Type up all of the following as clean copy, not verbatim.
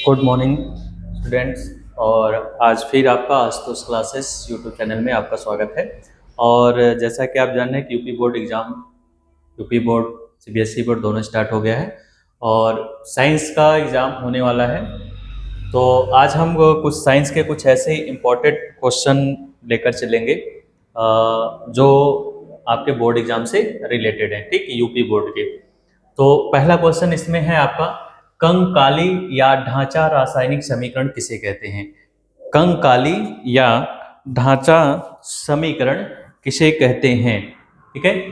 Good morning students. और आज फिर आपका आशुतोष क्लासेस यूट्यूब चैनल में आपका स्वागत है। और जैसा कि आप जान रहे हैं कि UP board exam, UP board CBSE board दोनों स्टार्ट हो गया है और साइंस का एग्ज़ाम होने वाला है। तो आज हम कुछ साइंस के कुछ ऐसे इम्पोर्टेंट क्वेश्चन लेकर चलेंगे जो आपके बोर्ड एग्ज़ाम से रिलेटेड हैं, ठीक, यूपी बोर्ड के। तो पहला क्वेश्चन इसमें है आपका, कंकाली या ढांचा रासायनिक समीकरण किसे कहते हैं? कंकाली या ढांचा समीकरण किसे कहते हैं? ठीक है,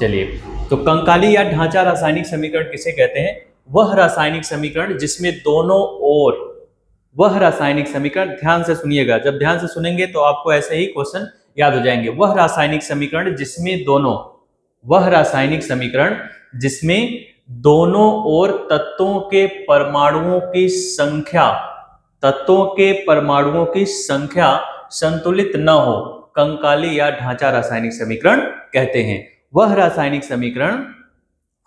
चलिए। तो कंकाली या ढांचा रासायनिक समीकरण किसे कहते हैं? वह रासायनिक समीकरण जिसमें दोनों ओर, वह रासायनिक समीकरण, ध्यान से सुनिएगा, जब ध्यान से सुनेंगे तो आपको ऐसे ही क्वेश्चन याद हो जाएंगे। वह रासायनिक समीकरण जिसमें दोनों, वह रासायनिक समीकरण जिसमें दोनों ओर तत्वों के परमाणुओं की संख्या, तत्वों के परमाणुओं की संख्या संतुलित न हो, कंकाली या ढांचा रासायनिक समीकरण कहते हैं। वह रासायनिक समीकरण,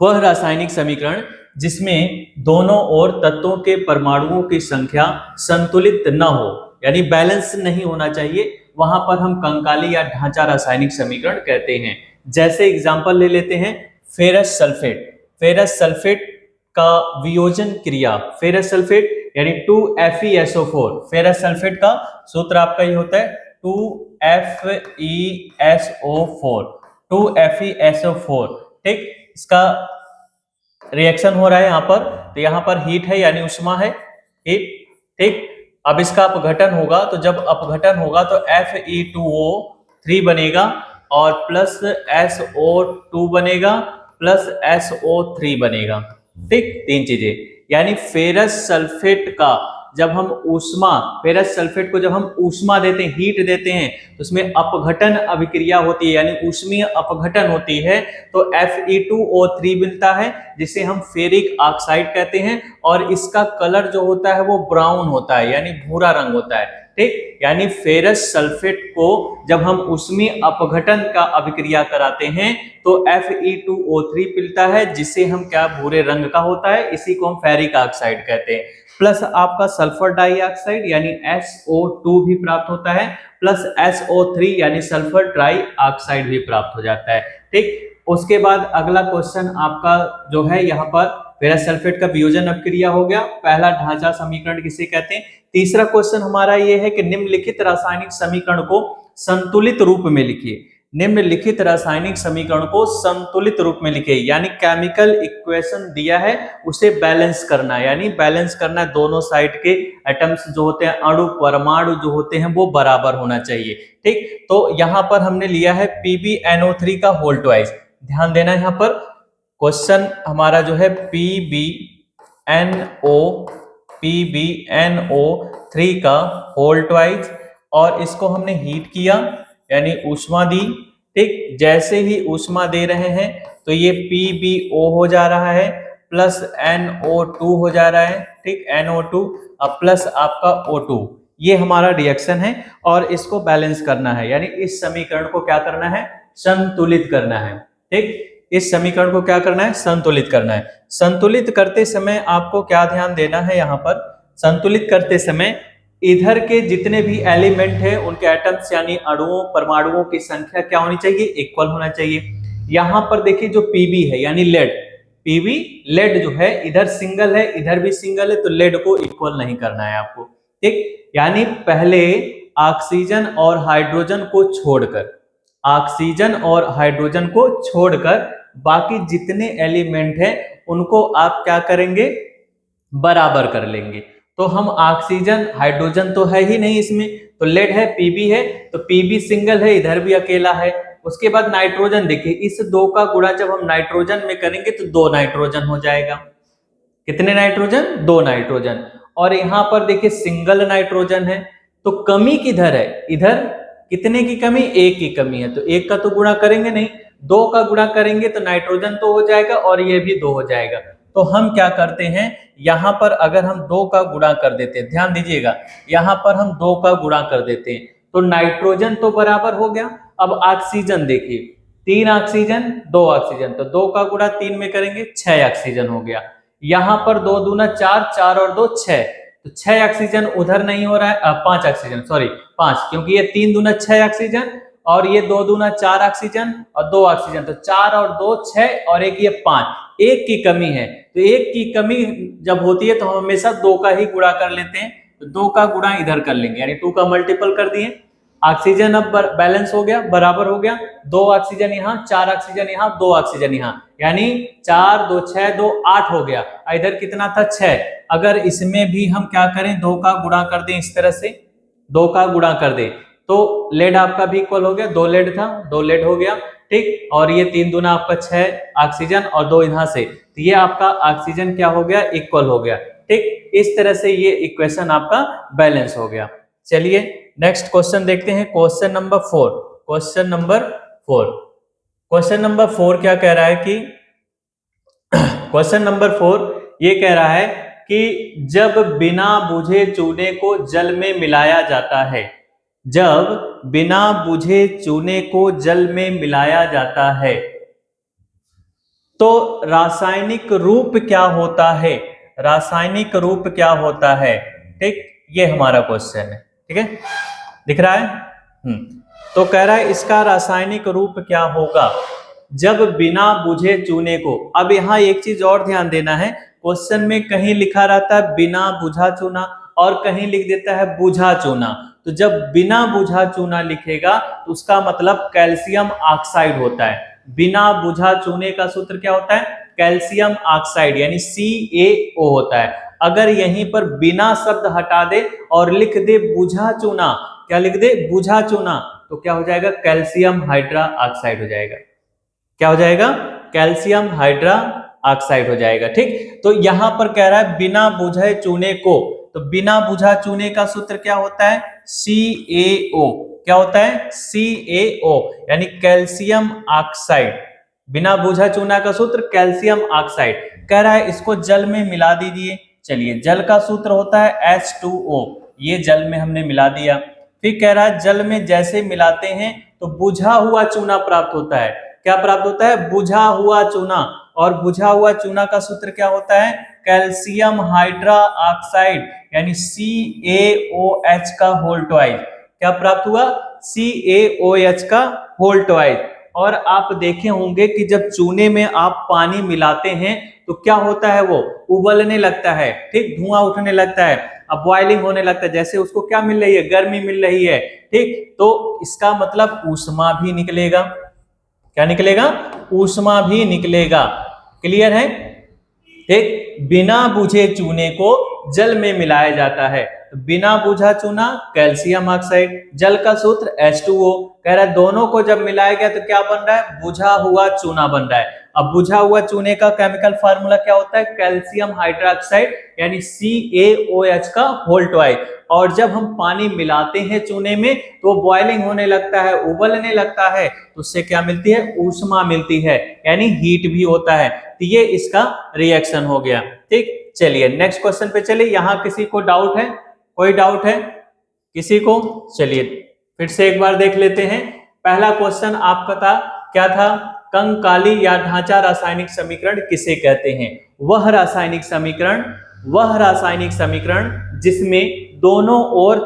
वह रासायनिक समीकरण जिसमें दोनों ओर तत्वों के परमाणुओं की संख्या संतुलित न हो, यानी बैलेंस नहीं होना चाहिए, वहां पर हम कंकाली या ढांचा रासायनिक समीकरण कहते हैं। जैसे एग्जांपल ले लेते हैं, फेरस सल्फेट। फेरस सल्फेट का वियोजन क्रिया, फेरस सल्फेट यानी 2FeSO4, फेरस सल्फेट का सूत्र आपका ये होता है 2FeSO4, 2FeSO4, ठीक। इसका रिएक्शन हो रहा है यहाँ पर, तो यहाँ पर हीट है यानी उष्मा है, हीट, ठीक। अब इसका अपघटन होगा, तो जब अपघटन होगा तो Fe2O3 बनेगा और प्लस SO2 बनेगा प्लस SO3 बनेगा, ठीक, तीन चीजें। यानी फेरस सल्फेट का जब हम ऊष्मा, फेरस सल्फेट को जब हम ऊष्मा देते हैं, हीट देते हैं, तो उसमें अपघटन अभिक्रिया होती है, यानी ऊष्मीय अपघटन होती है, तो Fe2O3 मिलता है, जिसे हम फेरिक ऑक्साइड कहते हैं। और इसका कलर जो होता है वो ब्राउन होता है, यानी भूरा रंग होता है, ठीक। यानी फेरस सल्फेट को जब हम ऊष्मीय अपघटन का अभिक्रिया कराते हैं तो Fe2O3 मिलता है, जिसे हम क्या, भूरे रंग का होता है, इसी को हम फेरिक ऑक्साइड कहते हैं। प्लस आपका सल्फर डाइऑक्साइड यानी SO2 भी प्राप्त होता है, प्लस SO3 यानी सल्फर ट्राई ऑक्साइड भी प्राप्त हो जाता है, ठीक। उसके बाद अगला क्वेश्चन आपका जो है, यहाँ पर फेरस सल्फेट का वियोजन अपक्रिया हो गया। पहला ढांचा समीकरण किसे कहते हैं? तीसरा क्वेश्चन हमारा ये है कि निम्नलिखित रासायनिक समीकरण को संतुलित रूप में लिखिए। निम्नलिखित रासायनिक समीकरण को संतुलित रूप में लिखिए, यानी केमिकल इक्वेशन दिया है उसे बैलेंस करना है, यानी बैलेंस करना है, दोनों साइड के एटम्स जो होते हैं, अणु परमाणु जो होते हैं वो बराबर होना चाहिए, ठीक। तो यहां पर हमने लिया है PbNO3 का होल ट्वाइस, ध्यान देना यहाँ पर। क्वेश्चन हमारा जो है PbNO3 का होल ट्वाइस, और इसको हमने हीट किया यानी ऊष्मा दी, ठीक। जैसे ही ऊष्मा दे रहे हैं तो ये PbO हो जा रहा है, प्लस NO2 हो जा रहा है, ठीक, NO2 अब प्लस आपका O2, ये हमारा रिएक्शन है और इसको बैलेंस करना है, यानी इस समीकरण को क्या करना है, संतुलित करना है, ठीक। इस समीकरण को क्या करना है, संतुलित करना है। संतुलित करते समय आपको क्या ध्यान देना है, यहाँ पर संतुलित करते समय इधर के जितने भी एलिमेंट है उनके एटम्स यानी अणुओं परमाणुओं की संख्या क्या होनी चाहिए, इक्वल होना चाहिए। यहां पर देखिए जो Pb है यानी लेड, Pb लेड जो है, इधर सिंगल है इधर भी सिंगल है, तो लेड को इक्वल नहीं करना है आपको, ठीक। यानी पहले ऑक्सीजन और हाइड्रोजन को छोड़कर, ऑक्सीजन और हाइड्रोजन को छोड़कर बाकी जितने एलिमेंट हैं उनको आप क्या करेंगे, बराबर कर लेंगे। तो हम ऑक्सीजन हाइड्रोजन तो है ही नहीं इसमें, तो लेड है, Pb है, तो Pb सिंगल है, इधर भी अकेला है। उसके बाद नाइट्रोजन, देखिए इस दो का गुणा जब हम नाइट्रोजन में करेंगे तो दो नाइट्रोजन हो जाएगा। कितने नाइट्रोजन, दो नाइट्रोजन। और यहां पर देखिए सिंगल नाइट्रोजन है, तो कमी किधर है, इधर कितने की कमी, एक की कमी है, तो एक का तो गुणा करेंगे नहीं, दो का गुणा करेंगे तो नाइट्रोजन तो हो जाएगा और ये भी दो हो जाएगा। तो हम क्या करते हैं, यहां पर अगर हम दो का गुणा कर देते हैं, ध्यान दीजिएगा, यहां पर हम दो का गुणा कर देते हैं तो नाइट्रोजन तो बराबर हो गया। अब ऑक्सीजन देखिए, तीन ऑक्सीजन दो ऑक्सीजन, तो दो का गुणा तीन में करेंगे, छह ऑक्सीजन हो गया। यहां पर दो दूना चार, चार और दो छह, तो 6 ऑक्सीजन उधर नहीं हो रहा है, 5 ऑक्सीजन, सॉरी 5, क्योंकि ये 3 दूना 6 ऑक्सीजन और ये 2 दूना 4 ऑक्सीजन और 2 ऑक्सीजन, तो 4 और 2 6 और एक ये 5, एक की कमी है। तो एक की कमी जब होती है तो हम हमेशा 2 का ही गुणा कर लेते हैं, तो 2 का गुणा इधर कर लेंगे, यानी 2 का मल्टीपल कर दिए। ऑक्सीजन अब बैलेंस हो गया, बराबर हो गया, 2 ऑक्सीजन यहाँ, 4 ऑक्सीजन यहाँ, 2 ऑक्सीजन यहाँ, यानी 4 2 6 2 8 हो गया। इधर कितना था 6। अगर इसमें भी हम क्या करें, 2 का गुणा कर दें, इस तरह से 2 का गुणा कर दें, तो लेड आपका भी इक्वल हो गया, 2 लेड था, 2 लेड हो गया, ठीक। और ये 3 दूना आपका 6 ऑक्सीजन और 2 यहाँ से, तो ये आपका ऑक्सीजन क्या हो गया, इक्वल हो गया, ठीक। इस तरह से ये इक्वेशन आपका बैलेंस हो गया। चलिए नेक्स्ट क्वेश्चन देखते हैं, question number 4। Question number 4, question number 4 क्या कह रहा है कि क्वेश्चन नंबर 4 ये कह रहा है कि जब बिना बुझे चूने को जल में मिलाया जाता है, जब बिना बुझे चूने को जल में मिलाया जाता है तो रासायनिक रूप क्या होता है, रासायनिक रूप क्या होता है, ठीक। ये हमारा क्वेश्चन है, ठीक है, दिख रहा है। तो कह रहा है इसका रासायनिक रूप क्या होगा जब बिना बुझे चूने को। अब यहाँ एक चीज और ध्यान देना है, क्वेश्चन में कहीं लिखा रहता है बिना बुझा चूना और कहीं लिख देता है बुझा चूना। तो जब बिना बुझा चूना लिखेगा तो उसका मतलब कैल्शियम ऑक्साइड होता है। बिना बुझा चूने का सूत्र क्या होता है, कैल्शियम ऑक्साइड, यानी CaO होता है। अगर यहीं पर बिना शब्द हटा दे और लिख दे बुझा चूना, क्या लिख दे, बुझा चूना, तो क्या हो जाएगा, कैल्शियम हाइड्रा ऑक्साइड हो जाएगा। क्या हो जाएगा, कैल्शियम हाइड्रा ऑक्साइड हो जाएगा, ठीक। तो यहां पर कह रहा है बिना बुझे चूने को, तो बिना बुझा चूने का सूत्र क्या होता है, CaO। क्या होता है, CaO, यानी कैल्शियम ऑक्साइड। बिना बुझा चूना का सूत्र कैल्शियम ऑक्साइड। कह रहा है इसको जल में मिला दीजिए। चलिए, जल का सूत्र होता है H2O, ये जल में हमने मिला दिया। फिर कह रहा है जल में जैसे मिलाते हैं तो बुझा हुआ चूना प्राप्त होता है। क्या प्राप्त होता है, बुझा हुआ चूना। और बुझा हुआ चूना का सूत्र क्या होता है, कैल्शियम हाइड्रा ऑक्साइड, यानी CaOH का होल ट्वाइस। क्या प्राप्त हुआ, CaOH का होल ट्वाइस। और आप देखे होंगे कि जब चूने में आप पानी मिलाते हैं तो क्या होता है, वो उबलने लगता है, ठीक, धुआं उठने लगता है, अब बॉइलिंग होने लगता है, जैसे उसको क्या मिल रही है, गर्मी मिल रही है, ठीक। तो इसका मतलब ऊष्मा भी निकलेगा। क्या निकलेगा, ऊष्मा भी निकलेगा। क्लियर है, ठीक। बिना बुझे चूने को जल में मिलाया जाता है, तो बिना बुझा चूना कैल्शियम ऑक्साइड, जल का सूत्र H2O। कह रहा है दोनों को जब मिलाया गया तो क्या बन रहा है, बुझा हुआ चूना बन रहा है। अब बुझा हुआ चूने का केमिकल फार्मूला क्या होता है, कैल्शियम हाइड्रोक्साइड, यानी CaOH का होल ट्वाइस। और जब हम पानी मिलाते हैं चूने में तो बॉइलिंग होने लगता है, उबलने लगता है, तो उससे क्या मिलती है, ऊष्मा मिलती है, यानी हीट भी होता है। तो ये इसका रिएक्शन हो गया, ठीक। चलिए नेक्स्ट क्वेश्चन पे चलिए। यहाँ किसी को डाउट है, कोई डाउट है किसी को? चलिए फिर से एक बार देख लेते हैं। पहला क्वेश्चन आपका था, क्या था, कंकाली या ढांचा रासायनिक समीकरण किसे कहते हैं? वह रासायनिक समीकरण जिसमें दोनों ओर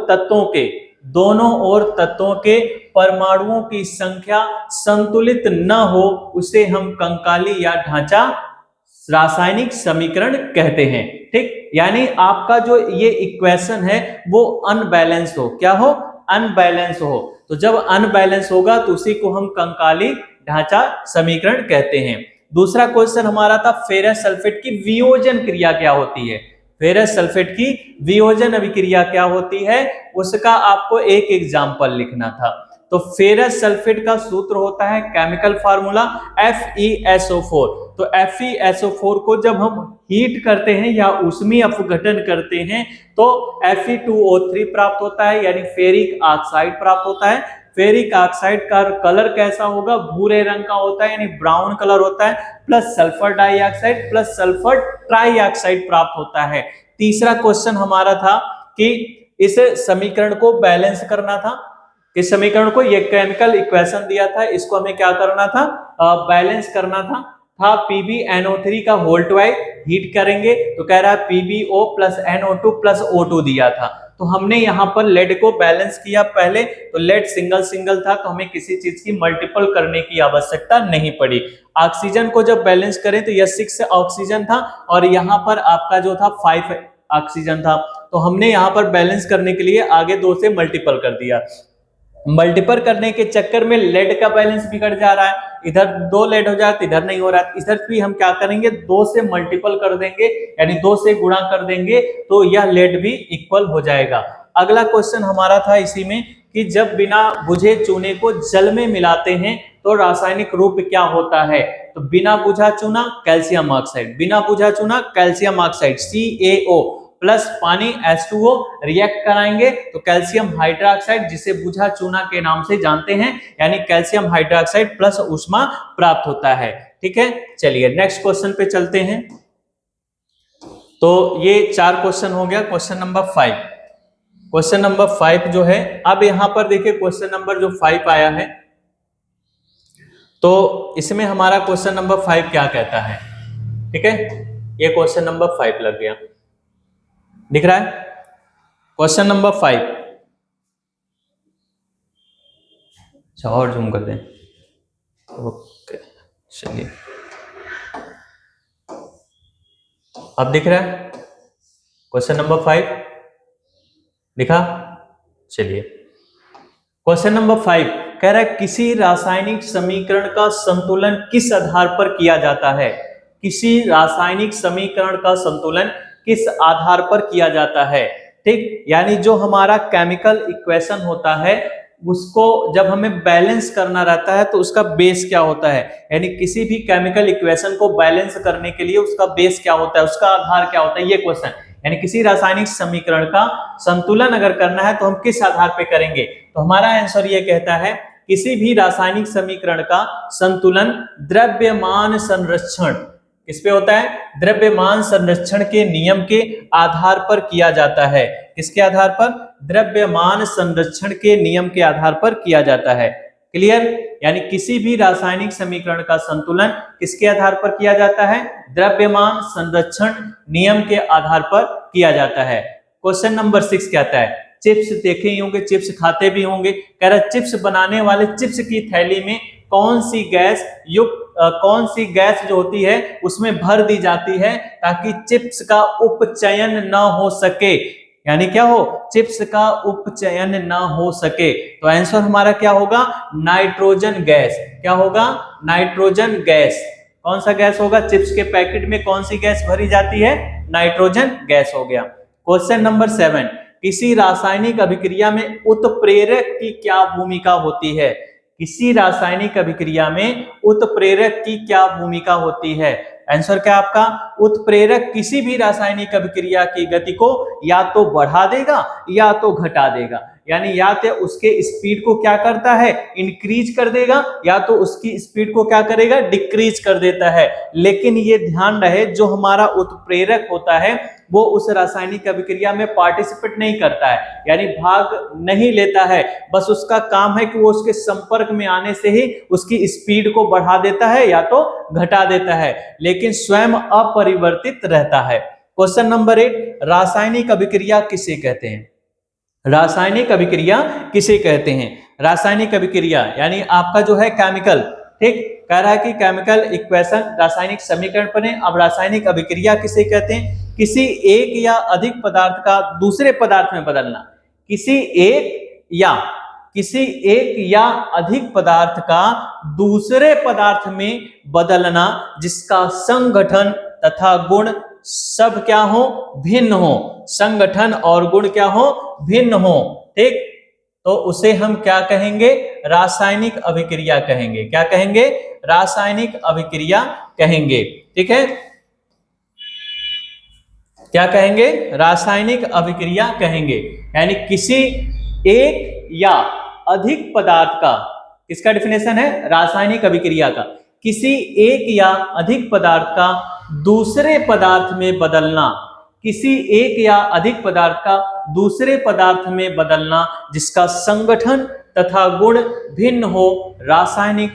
तत्वों के परमाणुओं की संख्या संतुलित न हो, उसे हम कंकाली या ढांचा रासायनिक समीकरण कहते हैं, ठीक। यानी आपका जो ये इक्वेशन है वो अनबैलेंस हो, क्या हो, अनबैलेंस हो। तो जब अनबैलेंस होगा तो उसी को हम कंकाली ढांचा समीकरण कहते हैं। दूसरा क्वेश्चन हमारा था फेरस सल्फेट की वियोजन क्रिया क्या होती है। फेरस सल्फेट की वियोजन अभिक्रिया क्या होती है, उसका आपको एक एग्जाम्पल लिखना था। तो फेरस सल्फेट का सूत्र होता है, केमिकल फार्मूला FeSO4। तो FeSO4 को जब हम हीट करते हैं या ऊष्मीय अपघटन करते हैं तो Fe2O3 प्राप्त होता है, यानी फेरिक ऑक्साइड प्राप्त होता है। फेरिक ऑक्साइड का कलर कैसा होगा, भूरे रंग का होता है, यानी ब्राउन कलर होता है, plus sulphur dioxide plus sulphur trioxide प्राप्त होता है। तीसरा क्वेश्चन हमारा था कि इस समीकरण को बैलेंस करना था। किस समीकरण को, ये केमिकल इक्वेशन दिया था, इसको हमें क्या करना था, बैलेंस करना था। था PbNO3 का होल ट्वाइस, हीट करेंगे तो कह रहा है PbO plus NO2 plus O2 दिया था। तो हमने यहाँ पर लेड को बैलेंस किया पहले, तो लेड सिंगल सिंगल था तो हमें किसी चीज की मल्टीपल करने की आवश्यकता नहीं पड़ी। ऑक्सीजन को जब बैलेंस करें तो यह 6 ऑक्सीजन था और यहाँ पर आपका जो था 5 ऑक्सीजन था, तो हमने यहाँ पर बैलेंस करने के लिए आगे 2 से मल्टीपल कर दिया। मल्टीपल करने के चक्कर में लेड का बैलेंस बिगड़ जा रहा है, इधर 2 लेड हो जाए तो इधर नहीं हो रहा है, इधर भी हम क्या करेंगे 2 से मल्टीपल कर देंगे, यानी 2 से गुणा कर देंगे तो यह लेड भी इक्वल हो जाएगा। अगला क्वेश्चन हमारा था इसी में कि जब बिना बुझे चूने को जल में मिलाते हैं तो रासायनिक रूप क्या होता है। तो बिना बुझा चूना कैल्शियम ऑक्साइड, बिना बुझा चूना कैल्शियम ऑक्साइड CaO प्लस पानी H2O रिएक्ट कराएंगे तो कैल्शियम हाइड्रोक्साइड, जिसे बुझा चूना के नाम से जानते हैं, यानी कैल्शियम हाइड्रोक्साइड प्लस ऊष्मा प्राप्त होता है। ठीक है, चलिए नेक्स्ट क्वेश्चन पे चलते हैं। तो ये 4 क्वेश्चन हो गया। क्वेश्चन नंबर 5, क्वेश्चन नंबर 5 जो है, अब यहां पर देखिए क्वेश्चन नंबर जो 5 आया है, तो इसमें हमारा क्वेश्चन नंबर 5 क्या कहता है। ठीक है, ये क्वेश्चन नंबर 5 लग गया, दिख रहा है क्वेश्चन नंबर 5। अच्छा और जूम कर दें, ओके चलिए अब दिख रहा है क्वेश्चन नंबर 5, दिखा। चलिए क्वेश्चन नंबर 5 कह रहा है किसी रासायनिक समीकरण का संतुलन किस आधार पर किया जाता है। किसी रासायनिक समीकरण का संतुलन किस आधार पर किया जाता है। ठीक, यानी जो हमारा केमिकल इक्वेशन होता है उसको जब हमें बैलेंस करना रहता है तो उसका बेस क्या होता है, यानी किसी भी केमिकल इक्वेशन को बैलेंस करने के लिए उसका बेस क्या होता है, उसका आधार क्या होता है, ये क्वेश्चन। यानी किसी रासायनिक समीकरण का संतुलन अगर करना है तो हम किस आधार पे करेंगे। तो हमारा आंसर ये कहता है किसी भी रासायनिक समीकरण का संतुलन द्रव्यमान संरक्षण किस पे होता है, द्रव्यमान संरक्षण के नियम के आधार पर किया जाता है। किसके आधार पर, द्रव्यमान संरक्षण के नियम के आधार पर किया जाता है। क्लियर, यानी किसी भी रासायनिक समीकरण का संतुलन किसके आधार पर किया जाता है, द्रव्यमान संरक्षण नियम के आधार पर किया जाता है। क्वेश्चन नंबर 6 कहता है, चिप्स देखे ही होंगे, चिप्स खाते भी होंगे, कह रहा है चिप्स बनाने वाले चिप्स की थैली में कौन सी गैस कौन सी गैस जो होती है उसमें भर दी जाती है ताकि चिप्स का उपचयन न हो सके। यानी क्या हो, चिप्स का उपचयन न हो सके। तो आंसर हमारा क्या होगा, नाइट्रोजन गैस। क्या होगा, नाइट्रोजन गैस। कौन सा गैस होगा, चिप्स के पैकेट में कौन सी गैस भरी जाती है, नाइट्रोजन गैस हो गया। क्वेश्चन नंबर 7, किसी रासायनिक अभिक्रिया में उत्प्रेरक की क्या भूमिका होती है। किसी रासायनिक अभिक्रिया में उत्प्रेरक की क्या भूमिका होती है। आंसर क्या आपका, उत्प्रेरक किसी भी रासायनिक अभिक्रिया की गति को या तो बढ़ा देगा या तो घटा देगा। यानी या तो उसके स्पीड को क्या करता है, इंक्रीज कर देगा, या तो उसकी स्पीड को क्या करेगा, डिक्रीज कर देता है। लेकिन ये ध्यान रहे जो हमारा उत्प्रेरक होता है वो उस रासायनिक अभिक्रिया में पार्टिसिपेट नहीं करता है, यानी भाग नहीं लेता है, बस उसका काम है कि वो उसके संपर्क में आने से ही उसकी स्पीड को बढ़ा देता है या तो घटा देता है, लेकिन स्वयं अपरिवर्तित रहता है। क्वेश्चन नंबर 8, रासायनिक अभिक्रिया किसे कहते हैं। रासायनिक अभिक्रिया किसे कहते हैं। रासायनिक अभिक्रिया यानी आपका जो है केमिकल, ठीक, कह रहा है कि केमिकल इक्वेशन रासायनिक समीकरण बने। अब रासायनिक अभिक्रिया किसे कहते हैं, किसी एक या अधिक पदार्थ का दूसरे पदार्थ में बदलना। किसी एक या अधिक पदार्थ का दूसरे पदार्थ में बदलना जिसका संगठन तथा गुण सब क्या हो, भिन्न हो। संगठन और गुण क्या हो, भिन्न हो। ठीक, तो उसे हम क्या कहेंगे, रासायनिक अभिक्रिया कहेंगे। क्या कहेंगे, रासायनिक अभिक्रिया कहेंगे। ठीक है, क्या कहेंगे, रासायनिक अभिक्रिया कहेंगे। यानी किसी एक या अधिक पदार्थ का, किसका डिफिनेशन है, रासायनिक अभिक्रिया का, किसी एक या अधिक पदार्थ का दूसरे पदार्थ में बदलना। किसी एक या अधिक पदार्थ का दूसरे पदार्थ में बदलना जिसका संगठन तथा गुण भिन्न हो, रासायनिक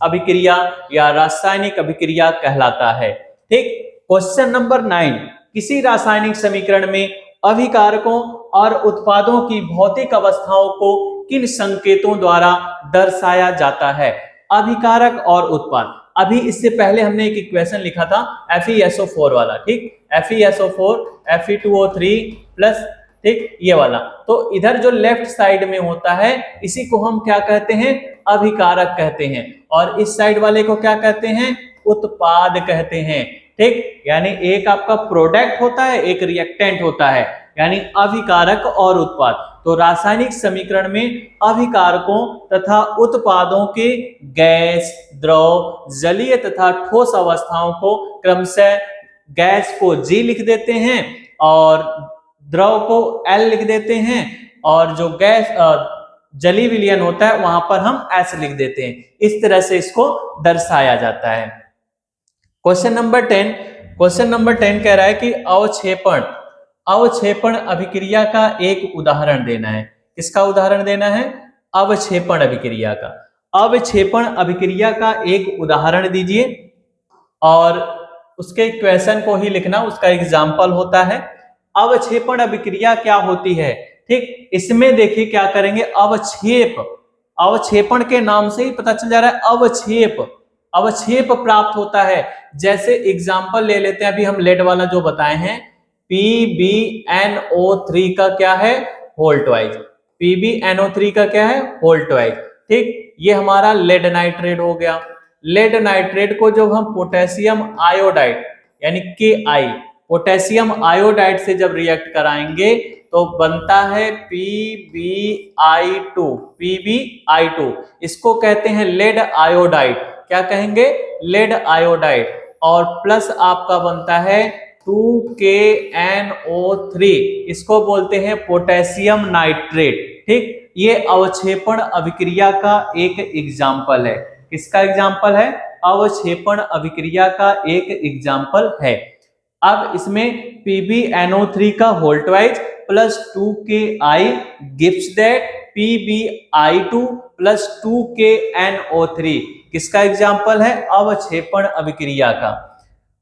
अभिक्रिया या रासायनिक अभिक्रिया कहलाता है। ठीक। क्वेश्चन नंबर 9, किसी रासायनिक समीकरण में अभिकारकों और उत्पादों की भौतिक अवस्थाओं को किन संकेतों द्वारा दर्शाया जाता है? अभिकारक और उत्पाद। अभी इससे पहले हमने एक इक्वेशन लिखा था FeSO4 वाला, ठीक, FeSO4 Fe2O3 प्लस, ठीक, ये वाला। तो इधर जो लेफ्ट साइड में होता है इसी को हम क्या कहते हैं? अभिकारक कहते हैं, और इस साइड वाले को क्या कहते हैं? उत्पाद कहते हैं। ठीक, यानी एक आपका प्रोडक्ट होता है, एक रिएक्टेंट होता है, यानी अभिकारक और उत्पाद। तो रासायनिक समीकरण में अभिकारकों तथा उत्पादों के गैस, द्रव, जलीय तथा ठोस अवस्थाओं को क्रमशः गैस को G लिख देते हैं और द्रव को L लिख देते हैं, और जो गैस जलीय विलयन होता है वहां पर हम S लिख देते हैं। इस तरह से इसको दर्शाया जाता है। क्वेश्चन नंबर 10 कह रहा है कि अवक्षेपण अभिक्रिया का एक उदाहरण देना है। किसका उदाहरण देना है? अवक्षेपण अभिक्रिया का। अवक्षेपण अभिक्रिया का एक उदाहरण दीजिए और उसके क्वेश्चन को ही लिखना, उसका एग्जाम्पल होता है। अवक्षेपण अभिक्रिया क्या होती है? ठीक, इसमें देखिए क्या करेंगे, अवक्षेपण के नाम से ही पता चल जा रहा है अवक्षेप प्राप्त होता है। जैसे एग्जाम्पल ले लेते हैं, अभी हम लेड वाला जो बताए हैं, PbNO3 का क्या है? Holt wise. PbNO3 का क्या है? Holt wise. ठीक, ये हमारा लेड नाइट्रेट हो गया। लेड नाइट्रेट को जब हम पोटेशियम आयोडाइड यानी Ki, पोटेशियम आयोडाइड से जब रिएक्ट कराएंगे तो बनता है PbI2। इसको कहते हैं लेड आयोडाइड। क्या कहेंगे? Lead iodide. और प्लस आपका बनता है 2KNO3, इसको बोलते हैं पोटेशियम नाइट्रेट। ठीक, ये अवक्षेपण अभिक्रिया का एक एग्जाम्पल है। किसका एग्जाम्पल है? अवक्षेपण अभिक्रिया का एक एग्जाम्पल है। अब इसमें PbNO3 का Holt wise plus 2Ki gives that PbI2 plus 2KNO3 किसका एग्जाम्पल है? अवक्षेपण अभिक्रिया का।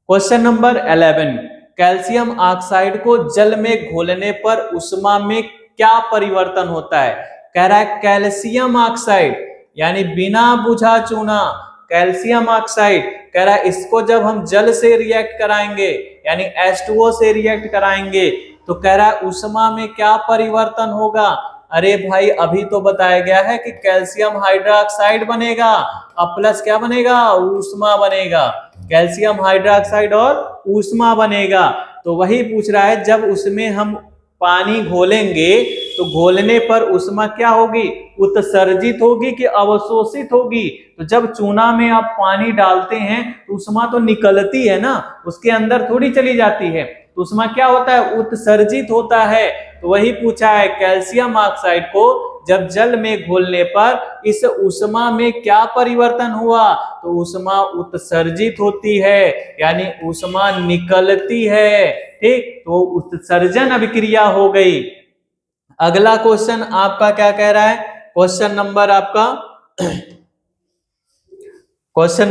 क्वेश्चन नंबर 11, कैल्शियम ऑक्साइड को जल में घोलने पर ऊष्मा में क्या परिवर्तन होता है? कह रहा है कैल्शियम ऑक्साइड यानी बिना बुझा चूना, कैल्शियम ऑक्साइड कह रहा है इसको जब हम जल से रिएक्ट कराएंगे यानी H2O से रिएक्ट कराएंगे तो कह रहा है ऊष्मा में क्या परिवर्तन होगा? अरे भाई अभी तो बताया गया है कि कैल्शियम हाइड्रोक्साइड बनेगा, अब प्लस क्या बनेगा? ऊष्मा बनेगा। कैल्शियम हाइड्रोक्साइड और ऊष्मा बनेगा। तो वही पूछ रहा है, जब उसमें हम पानी घोलेंगे तो घोलने पर ऊष्मा क्या होगी? उत्सर्जित होगी कि अवशोषित होगी? तो जब चूना में आप पानी डालते हैं तो ऊष्मा तो निकलती है ना, उसके अंदर थोड़ी चली जाती है। तो ऊष्मा क्या होता है? उत्सर्जित होता है। तो वही पूछा है कैल्शियम ऑक्साइड को जब जल में घोलने पर इस ऊष्मा में क्या परिवर्तन हुआ? तो ऊष्मा उत्सर्जित होती है यानी ऊष्मा निकलती है। ठीक, तो उत्सर्जन अभिक्रिया हो गई। अगला क्वेश्चन आपका क्या कह रहा है? क्वेश्चन नंबर आपका क्वेश्चन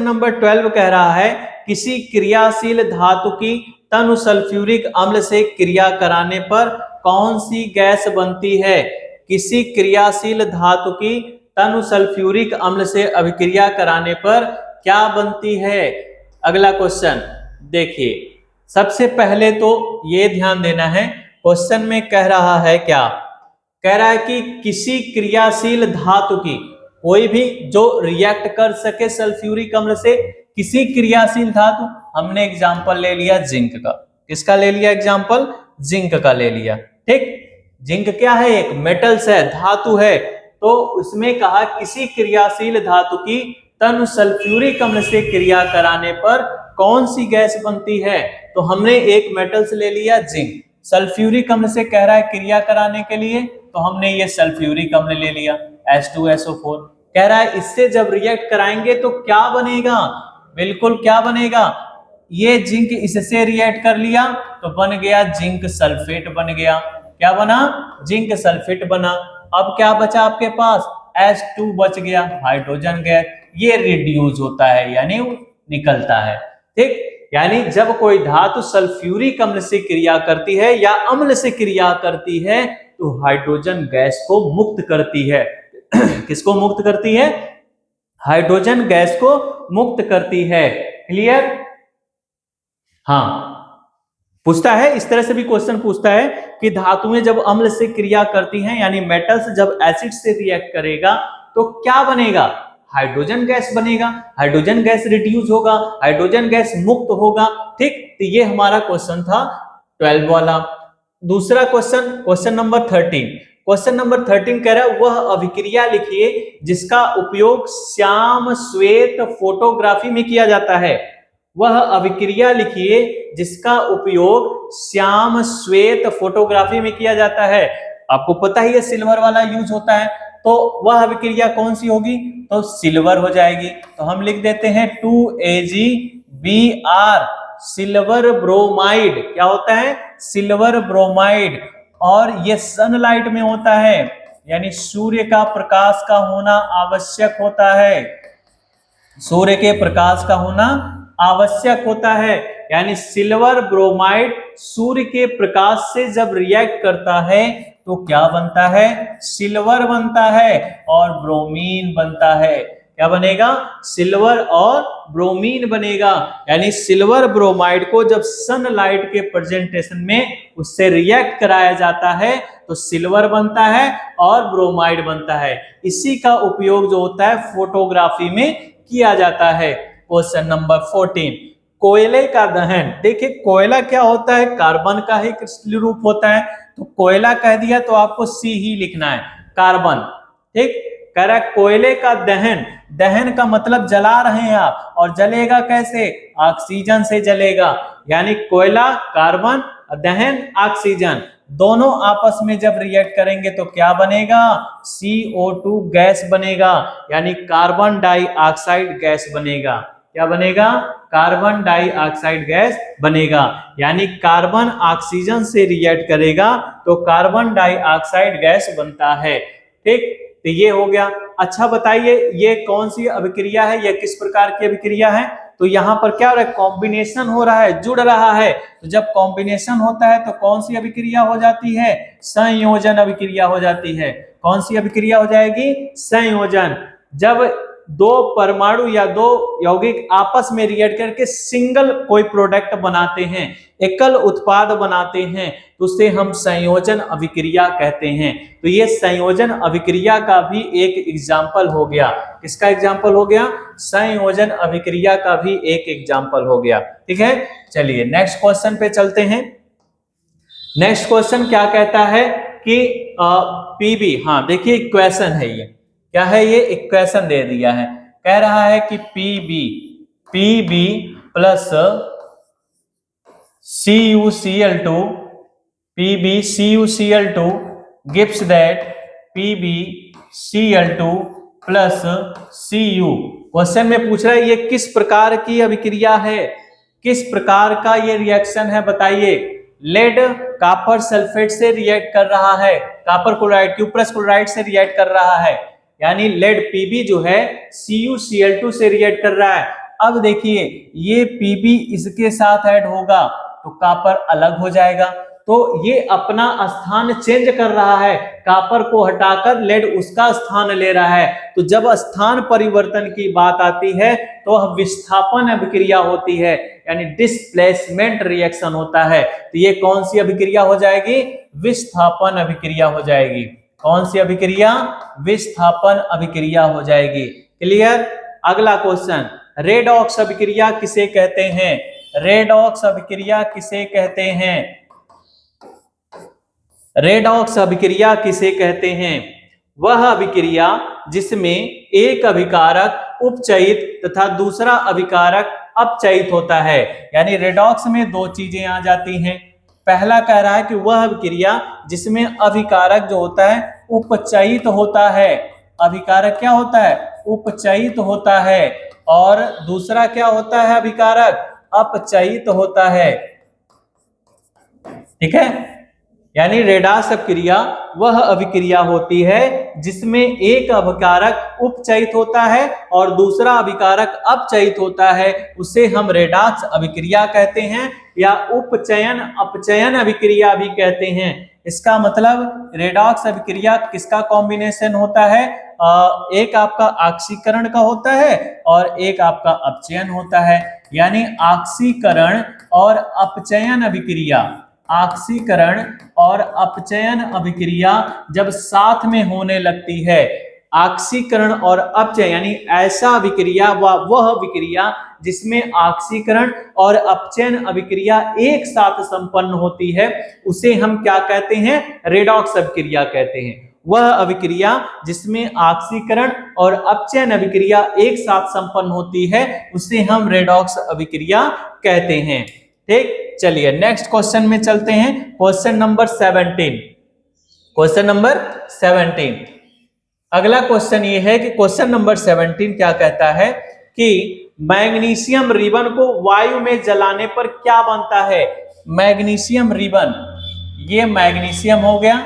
नंबर 12 कह रहा है किसी क्रियाशील धातु की तनु सल्फ्यूरिक अम्ल से क्रिया कराने पर कौन सी गैस बनती है? किसी क्रियाशील धातु की तनु सल्फ्यूरिक अम्ल से अभिक्रिया कराने पर क्या बनती है? अगला क्वेश्चन देखिए, सबसे पहले तो ये ध्यान देना है, क्वेश्चन में कह रहा है क्या? कह रहा है कि किसी क्रियाशील धातु की, कोई भी जो रिएक्ट कर सके सल्फ्यूरिक अम्ल से, किसी क्रियाशील धातु, हमने एग्जांपल ले लिया जिंक का। किसका ले लिया एग्जांपल? जिंक का ले लिया। ठीक, जिंक क्या है? एक मेटल्स है, धातु है। तो उसमें कहा किसी क्रियाशील धातु की तनु सल्फ्यूरिक अम्ल से क्रिया कराने पर कौन सी गैस बनती है? तो हमने एक मेटल्स ले लिया जिंक, सल्फ्यूरिक अम्ल से कह रहा है क्रिया कराने के लिए, तो हमने ये सल्फ्यूरिक अम्ल ले लिया H2SO4। कह रहा है इससे जब रिएक्ट कराएंगे तो क्या बनेगा? बिल्कुल क्या बनेगा? ये जिंक इससे रिएक्ट कर लिया तो बन गया जिंक सल्फेट बन गया। क्या बना? जिंक सल्फेट बना। अब क्या बचा आपके पास? H2 बच गया, हाइड्रोजन गैस, ये रिड्यूस होता है यानी निकलता है। ठीक, यानी जब कोई धातु सल्फ्यूरिक अम्ल से क्रिया करती है या अम्ल से क्रिया करती है तो हाइड्रोजन गैस को मुक्त करती है। किसको मुक्त करती है? हाइड्रोजन गैस को मुक्त करती है। क्लियर? हाँ, पूछता है, इस तरह से भी क्वेश्चन पूछता है कि धातुएं जब अम्ल से क्रिया करती हैं यानी मेटल्स जब एसिड से रिएक्ट करेगा तो क्या बनेगा? हाइड्रोजन गैस बनेगा, हाइड्रोजन गैस रिड्यूस होगा, हाइड्रोजन गैस मुक्त होगा। ठीक, तो ये हमारा क्वेश्चन था 12 वाला। दूसरा question, question number 13। Question number 13 कह रहा है वह अभिक्रिया लिखिए जिसका उपयोग श्याम श्वेत फोटोग्राफी में किया जाता है। वह अभिक्रिया लिखिए जिसका उपयोग श्याम श्वेत फोटोग्राफी में किया जाता है। आपको पता ही है सिल्वर वाला यूज होता है, तो वह अभिक्रिया कौन सी होगी? तो सिल्वर हो जाएगी। तो हम लिख देते हैं 2AgBr, सिल्वर ब्रोमाइड। क्या होता है? Silver bromide. और ये सनलाइट में होता है यानी सूर्य का प्रकाश का होना आवश्यक होता है। सूर्य के प्रकाश का होना आवश्यक होता है, यानी सिल्वर ब्रोमाइड सूर्य के प्रकाश से जब रिएक्ट करता है तो क्या बनता है? सिल्वर बनता है और ब्रोमीन बनता है। क्या बनेगा? सिल्वर और ब्रोमीन बनेगा। यानी सिल्वर ब्रोमाइड को जब सनलाइट के प्रेजेंटेशन में उससे रिएक्ट कराया जाता है तो सिल्वर बनता है और ब्रोमाइड बनता है। इसी का उपयोग जो होता है फोटोग्राफी में किया जाता है। क्वेश्चन नंबर 14, कोयले का दहन। देखिए कोयला क्या होता है? कार्बन का ही क्रिस्टलीय रूप होता है, तो कोयला कह दिया तो आपको सी ही लिखना है, कार्बन। ठीक, कह रहा है कोयले का दहन। दहन का मतलब जला रहे हैं आप, और जलेगा कैसे? ऑक्सीजन से जलेगा। यानी कोयला कार्बन, दहन ऑक्सीजन, दोनों आपस में जब रिएक्ट करेंगे तो क्या बनेगा? CO2 गैस बनेगा, यानी कार्बन डाइऑक्साइड गैस बनेगा। क्या बनेगा? कार्बन डाइऑक्साइड गैस बनेगा। यानी कार्बन ऑक्सीजन से रिएक्ट करेगा तो कार्बन डाइऑक्साइड गैस बनता है। ठीक, तो ये हो गया। अच्छा बताइए ये कौन सी अभिक्रिया है, यह किस प्रकार की अभिक्रिया है? तो यहाँ पर क्या हो रहा है? कॉम्बिनेशन हो रहा है, जुड़ रहा है। तो जब कॉम्बिनेशन होता है तो कौन सी अभिक्रिया हो जाती है? संयोजन अभिक्रिया हो जाती है। कौन सी अभिक्रिया हो जाएगी? संयोजन। जब दो परमाणु या दो यौगिक आपस में रिएक्ट करके सिंगल कोई प्रोडक्ट बनाते हैं, एकल उत्पाद बनाते हैं, तो उसे हम संयोजन अभिक्रिया कहते हैं। तो ये संयोजन अभिक्रिया का भी एक एग्जाम्पल हो गया। किसका एग्जाम्पल हो गया? संयोजन अभिक्रिया का भी एक एग्जाम्पल हो गया। ठीक है, चलिए नेक्स्ट क्वेश्चन पे चलते हैं। नेक्स्ट क्वेश्चन क्या कहता है कि पीबी, हाँ देखिए इक्वेशन है, ये क्या है? ये इक्वेशन दे दिया है, कह रहा है कि PB plus CuCl2 PbCuCl2 gives that PbCl2 plus Cu। Question में पूछ रहा है ये किस प्रकार की अभिक्रिया है, किस प्रकार का ये रिएक्शन है बताइए। लेड कॉपर सल्फेट से रिएक्ट कर रहा है, कॉपर क्लोराइड क्यूप्रस क्लोराइड से रिएक्ट कर रहा है, यानी लेड Pb जो है CuCl2 से रिएक्ट कर रहा है। अब देखिए ये Pb इसके साथ ऐड होगा तो कॉपर अलग हो जाएगा, तो ये अपना स्थान चेंज कर रहा है, कॉपर को हटाकर लेड उसका स्थान ले रहा है। तो जब स्थान परिवर्तन की बात आती है तो विस्थापन अभिक्रिया होती है, यानी डिस्प्लेसमेंट रिएक्शन होता है। तो ये कौन सी अभिक्रिया हो जाएगी? विस्थापन अभिक्रिया हो जाएगी। कौन सी अभिक्रिया? विस्थापन अभिक्रिया हो जाएगी। क्लियर? अगला क्वेश्चन, रेडॉक्स अभिक्रिया किसे कहते हैं? रेडॉक्स अभिक्रिया किसे कहते हैं? रेडॉक्स अभिक्रिया किसे कहते हैं? वह अभिक्रिया जिसमें एक अभिकारक उपचयित तथा दूसरा अभिकारक अपचयित होता है। यानी रेडॉक्स में दो चीजें आ जाती हैं। पहला कह रहा है कि वह अभिक्रिया जिसमें अभिकारक जो होता है उपचयित होता है। अभिकारक क्या होता है? उपचयित होता है। और दूसरा क्या होता है? अभिकारक अपचयित होता है। ठीक है, यानी रेडाक्स अभिक्रिया वह अभिक्रिया होती है जिसमें एक अभिकारक उपचयित होता है और दूसरा अभिकारक अपचयित होता है, उसे हम रेडाक्स अभिक्रिया कहते हैं या उपचयन अपचयन अभिक्रिया भी कहते हैं। इसका मतलब रेडॉक्स अभिक्रिया किसका कॉम्बिनेशन होता है? एक आपका ऑक्सीकरण का होता है और एक आपका अपचयन होता है। यानी ऑक्सीकरण और अपचयन अभिक्रिया, ऑक्सीकरण और अपचयन अभिक्रिया जब साथ में होने लगती है, ऑक्सीकरण और अपचयन यानी ऐसा अभिक्रिया वह अभिक्रिया जिसमें ऑक्सीकरण और अपचयन अभिक्रिया एक साथ संपन्न होती है, उसे हम क्या कहते हैं? रेडॉक्स अभिक्रिया कहते हैं। वह अभिक्रिया जिसमें ऑक्सीकरण और अपचयन अभिक्रिया एक साथ संपन्न होती है उसे हम रेडॉक्स अभिक्रिया कहते हैं। ठीक, चलिए नेक्स्ट क्वेश्चन में चलते हैं। Question number 17। क्वेश्चन नंबर 17, अगला क्वेश्चन ये है कि क्वेश्चन नंबर 17 क्या कहता है कि मैग्नीशियम रिबन को वायु में जलाने पर क्या बनता है? मैग्नीशियम रिबन, ये मैग्नीशियम हो गया,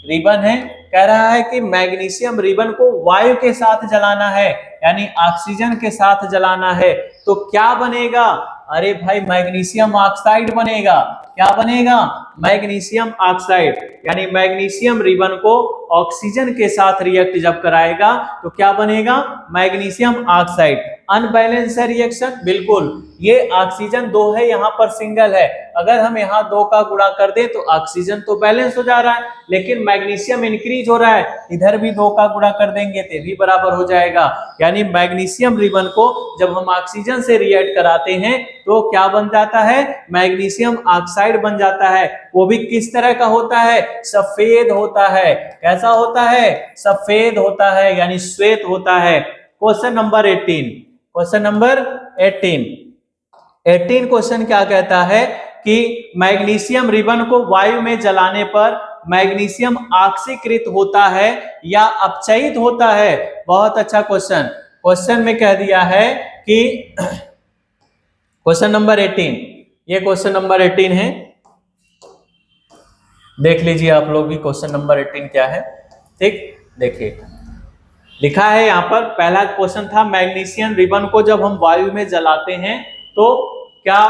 रिबन है, कह रहा है कि मैग्नीशियम रिबन को वायु के साथ जलाना है यानी ऑक्सीजन के साथ जलाना है, तो क्या बनेगा? अरे भाई मैग्नीशियम ऑक्साइड बनेगा। क्या बनेगा? Magnesium oxide. यानी मैग्नीशियम रिबन को ऑक्सीजन के साथ रिएक्ट जब कराएगा तो क्या बनेगा? Magnesium oxide. अनबैलेंस है रिएक्शन, बिल्कुल। ये ऑक्सीजन 2 है, यहाँ पर सिंगल है। अगर हम यहाँ 2 का गुणा कर दें तो ऑक्सीजन तो बैलेंस हो जा रहा है, लेकिन मैग्नीशियम इंक्रीज हो रहा है, इधर भी 2 का गुणा कर देंगे तो भी बराबर हो जाएगा। यानी मैग्नीशियम रिबन को जब हम ऑक्सीजन से रिएक्ट कराते हैं तो क्या बन जाता है? मैग्नीशियम ऑक्साइड बन जाता है। वो भी किस तरह का होता है? सफेद होता है। कैसा होता है? सफेद होता है यानी श्वेत होता है। Question number 18। Question number 18 question क्या कहता है कि मैग्नीशियम रिबन को वायु में जलाने पर मैग्नीशियम ऑक्सीकृत होता है या अपचयित होता है? बहुत अच्छा क्वेश्चन। क्वेश्चन में कह दिया है कि क्वेश्चन नंबर 18, ये क्वेश्चन नंबर 18 है, देख लीजिए आप लोग भी क्वेश्चन नंबर 18 क्या है। ठीक, देखिए लिखा है यहाँ पर, पहला क्वेश्चन था मैग्नीशियम रिबन को जब हम वायु में जलाते हैं तो क्या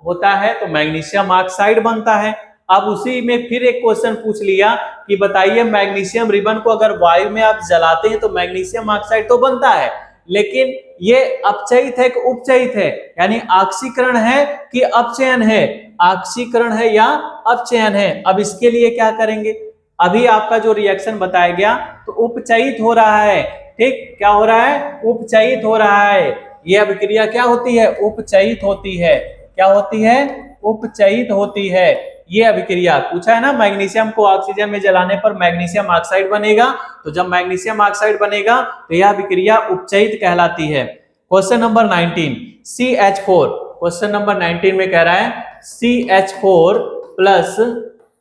होता है? तो मैग्नीशियम ऑक्साइड बनता है। अब उसी में फिर एक क्वेश्चन पूछ लिया कि बताइए मैग्नीशियम रिबन को अगर वायु में आप जलाते हैं तो मैग्नीशियम ऑक्साइड तो बनता है, लेकिन ये अपचयित है कि उपचयित है? यानी ऑक्सीकरण है कि अपचयन है? ऑक्सीकरण है या अपचयन है? अब इसके लिए क्या करेंगे? अभी आपका जो रिएक्शन बताया गया तो उपचयित हो रहा है। ठीक, क्या हो रहा है? उपचयित हो रहा है। यह अभिक्रिया क्या होती है? उपचयित होती है। क्या होती है? उपचयित होती है। ये अभिक्रिया पूछा है ना, मैग्नीशियम को ऑक्सीजन में जलाने पर मैग्नीशियम ऑक्साइड बनेगा, तो जब मैग्नीशियम ऑक्साइड बनेगा तो यह अभिक्रिया उपचयित कहलाती है। Question number 19, CH4। Question number 19 में कह रहा है CH4 plus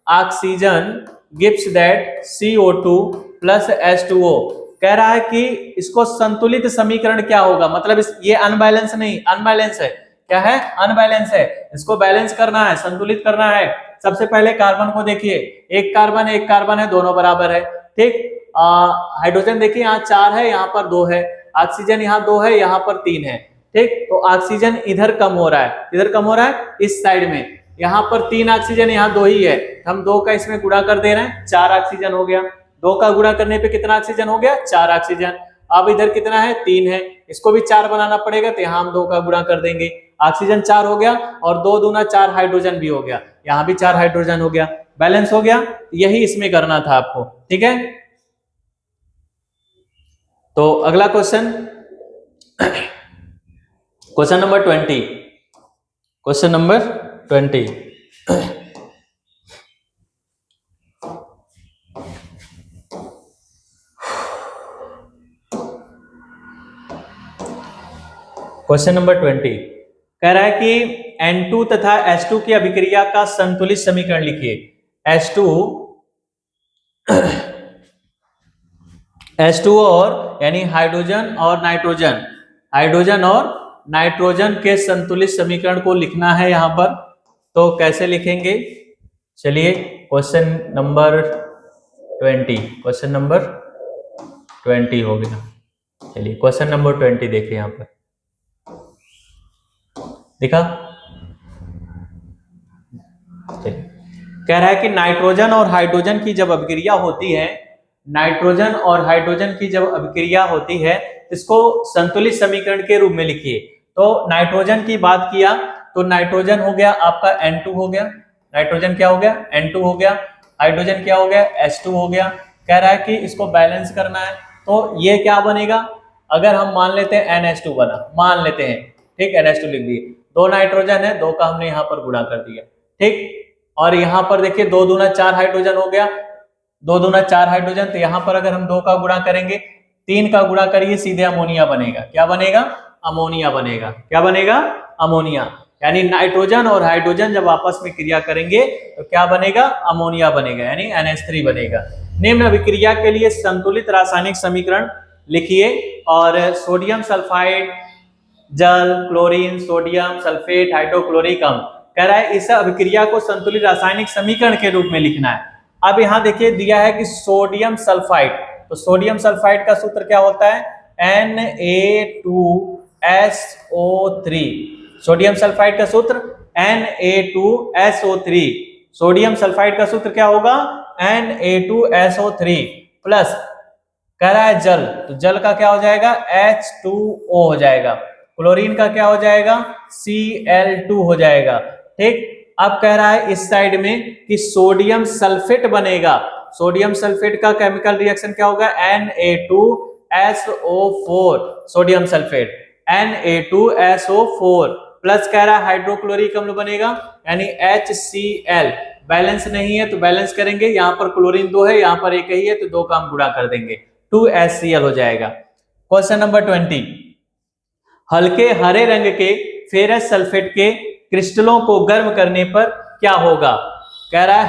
oxygen gives that CO2 plus H2O। कह रहा है कि इसको संतुलित समीकरण क्या होगा? मतलब ये अनबैलेंस नहीं, अनबैलेंस है। क्या है? अनबैलेंस है। इसको बैलेंस करना है, संतुलित करना है। सबसे पहले कार्बन को देखिए, एक कार्बन है, दोनों बराबर है। ठीक, हाइड्रोजन देखिए यहाँ 4 है, यहाँ पर 2 है। ऑक्सीजन यहाँ 2 है, यहाँ पर 3 है। ठीक, तो ऑक्सीजन इधर कम हो रहा है, इधर कम हो रहा है इस साइड में। यहाँ पर 3 ऑक्सीजन, यहाँ 2 ही है, हम 2 का इसमें गुणा कर दे रहे हैं, 4 ऑक्सीजन हो गया। 2 का गुणा करने पे कितना ऑक्सीजन हो गया? 4 ऑक्सीजन। अब इधर कितना है? 3 है, इसको भी 4 बनाना पड़ेगा, तो यहाँ हम 2 का गुणा कर देंगे। ऑक्सीजन 4 हो गया और 2 दूना 4 हाइड्रोजन भी हो गया, यहाँ भी 4 हाइड्रोजन हो गया, बैलेंस हो गया। यही इसमें करना था आपको। ठीक है, तो अगला question, question number 20। Question number 20, question number 20 कह रहा है कि N2 तथा H2 की अभिक्रिया का संतुलित समीकरण लिखिए। H2 और यानी हाइड्रोजन और नाइट्रोजन, हाइड्रोजन और नाइट्रोजन के संतुलित समीकरण को लिखना है यहाँ पर। तो कैसे लिखेंगे? चलिए क्वेश्चन नंबर 20, क्वेश्चन नंबर 20 हो गया। चलिए क्वेश्चन नंबर 20 देखिए यहां पर, दिखा। चलिए कह रहा है कि नाइट्रोजन और हाइड्रोजन की जब अभिक्रिया होती है, नाइट्रोजन और हाइड्रोजन की जब अभिक्रिया होती है, इसको संतुलित समीकरण के रूप में लिखिए। तो नाइट्रोजन की बात किया तो नाइट्रोजन हो गया आपका N2 हो गया, नाइट्रोजन क्या हो गया N2 हो गया, हाइड्रोजन क्या हो गया H2 हो गया। कह रहा है कि इसको बैलेंस करना है, तो ये क्या बनेगा, अगर हम मान लेते हैं NH2 बना, मान लेते हैं, ठीक, NH2 लिख दिए, दो नाइट्रोजन है, दो का हमने यहाँ पर गुणा कर दिया, ठीक। और यहाँ पर देखिए 2 दूना 4 हाइड्रोजन हो गया, 2 दूना 4 हाइड्रोजन, तो यहाँ पर अगर हम 2 का गुणा करेंगे, 3 का गुणा करिए, सीधे अमोनिया बनेगा। क्या बनेगा, अमोनिया बनेगा। क्या बनेगा, अमोनिया। यानी नाइट्रोजन और हाइड्रोजन जब आपस में क्रिया करेंगे तो क्या बनेगा, अमोनिया बनेगा, यानी NH3 बनेगा। निम्न अभिक्रिया के लिए संतुलित रासायनिक समीकरण लिखिए। और सोडियम सल्फाइड, जल, क्लोरीन, सोडियम सल्फेट, हाइड्रोक्लोरिक अम्ल, कह रहा है इस अभिक्रिया को संतुलित रासायनिक समीकरण के रूप में लिखना है। अब यहां देखिए दिया है कि सोडियम सल्फाइड, तो सोडियम सल्फाइड का सूत्र क्या होता है, Na2SO3। सोडियम सल्फाइड का सूत्र Na2SO3। सोडियम सल्फाइड का सूत्र क्या होगा, Na2SO3 प्लस, कह रहा है जल, तो जल का क्या हो जाएगा, H2O हो जाएगा। क्लोरीन का क्या हो जाएगा, Cl2 हो जाएगा, ठीक। अब कह रहा है इस साइड में कि सोडियम सल्फेट बनेगा। सोडियम सल्फेट का केमिकल रिएक्शन क्या होगा, Na2SO4, sodium sulphate Na2SO4 plus, कह रहा है हाइड्रोक्लोरिक अम्ल बनेगा, यानी HCl। बैलेंस नहीं है तो बैलेंस करेंगे, यहाँ पर क्लोरीन 2 है, यहाँ पर एक ही है, तो 2 का हम गुणा कर देंगे, 2HCl हो जाएगा। क्वेश्चन नंबर 20, हल्के हरे रंग के फेरस सल्फेट के क्रिस्टलों को गर्म करने पर क्या होगा। कह रहा है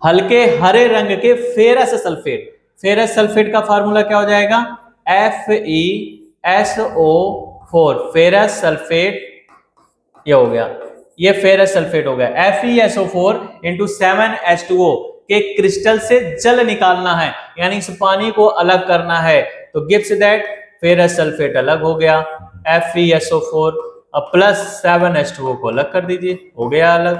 हल्के हरे रंग के फेरस सल्फेट, फेरस सल्फेट का फार्मूला क्या हो जाएगा, FeSO4, फेरस सल्फेट, ये हो गया, ये फेरस सल्फेट हो गया। FeSO4 इंटू 7H2O के क्रिस्टल से जल निकालना है, यानी इस पानी को अलग करना है, तो गिव्स दैट फेरस सल्फेट अलग हो गया, FeSO4 प्लस 7H2O को अलग कर दीजिए, हो गया अलग,